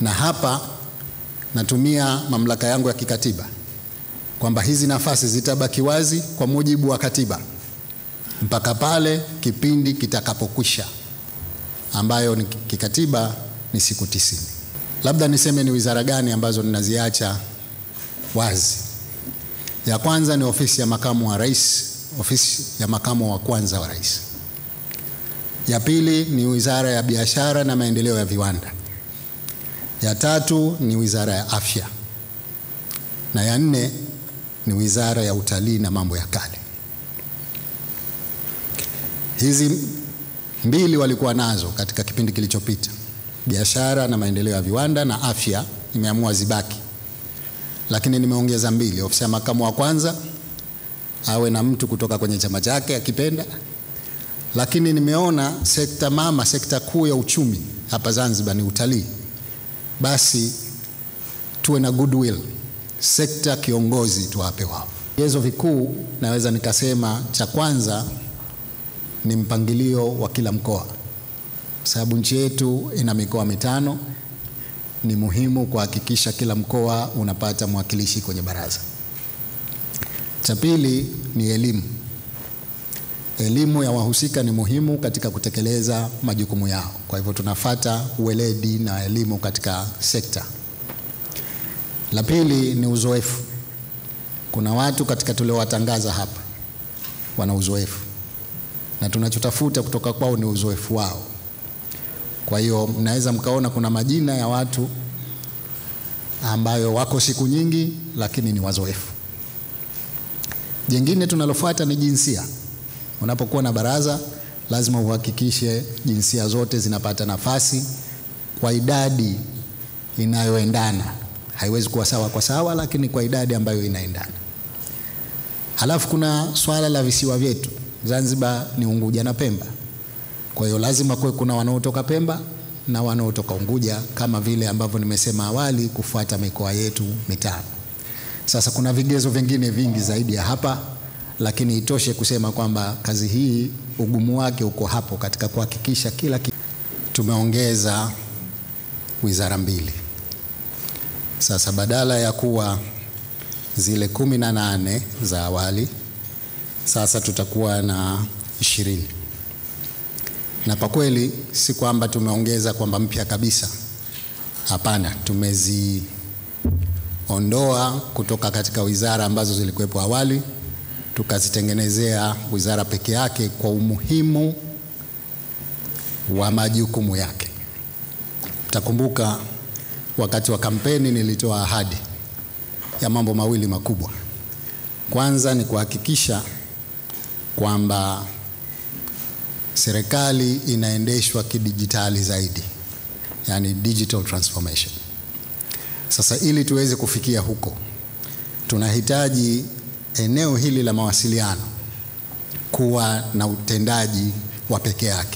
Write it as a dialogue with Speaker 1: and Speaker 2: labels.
Speaker 1: Na hapa natumia mamlaka yangu ya kikatiba kwamba hizi nafasi zitabaki wazi kwa mujibu wa katiba mpaka pale kipindi kitakapokwisha, ambayo ni kikatiba ni siku 90. Labda niseme ni wizara gani ambazo ninaziacha wazi. Ya kwanza ni ofisi ya makamu wa rais, ofisi ya makamu wa kwanza wa rais. Ya pili ni wizara ya biashara na maendeleo ya viwanda. Ya tatu ni wizara ya afya. Na ya nne ni wizara ya utalii na mambo ya kale. Hizi mbili walikuwa nazo katika kipindi kilichopita. Biashara na maendeleo ya viwanda na afya nimeamua zibaki. Lakini nimeongeza mbili. Ofisi ya makamu wa kwanza awe na mtu kutoka kwenye chama chake akipenda. Lakini nimeona sekta mama, sekta kuu ya uchumi hapa Zanzibar ni utalii. Basi tuwe na goodwill, sekta kiongozi tuwape wao. Vigezo vikuu naweza nikasema cha kwanza ni mpangilio wa kila mkoa. Sababu nchi yetu ina mikoa 5, ni muhimu kuhakikisha kila mkoa unapata mwakilishi kwenye baraza. Cha pili ni elimu. Elimu ya wahusika ni muhimu katika kutekeleza majukumu yao. Kwa hivyo tunafuata uweledi na elimu katika sekta. La pili ni uzoefu. Kuna watu katika tuliowatangaza hapa wana uzoefu, na tunachotafuta kutoka kwao ni uzoefu wao. Kwa hiyo mnaweza mkaona kuna majina ya watu ambayo wako siku nyingi lakini ni wazoefu. Jingine tunalofuata ni jinsia. Unapokuwa na baraza lazima uhakikishe jinsia zote zinapata nafasi kwa idadi inayoendana. Haiwezi kuwa sawa kwa sawa, lakini kwa idadi ambayo inaendana. Halafu kuna swala la visiwa vyetu. Zanzibar ni Unguja na Pemba. Kwa hiyo lazima kuwe kuna wanaotoka Pemba na wanaotoka Unguja, kama vile ambavyo nimesema awali, kufuata mikoa yetu 5. Sasa kuna vigezo vingine vingi zaidi ya hapa, lakini itoshe kusema kwamba kazi hii ugumu wake uko hapo katika kuhakikisha kila kitu. Tumeongeza wizara 2. Sasa badala ya kuwa zile 18 za awali, sasa tutakuwa na 20. Na kwa kweli si kwamba tumeongeza kwamba mpya kabisa. Hapana, tumeziondoa kutoka katika wizara ambazo zilikuwepo awali, tukazitengenezea wizara peke yake kwa umuhimu wa majukumu yake. Mtakumbuka wakati wa kampeni nilitoa ahadi ya mambo mawili makubwa. Kwanza ni kuhakikisha kwamba serikali inaendeshwa kidijitali zaidi, yani digital transformation. Sasa ili tuweze kufikia huko, tunahitaji eneo hili la mawasiliano kuwa na utendaji wa pekee yake.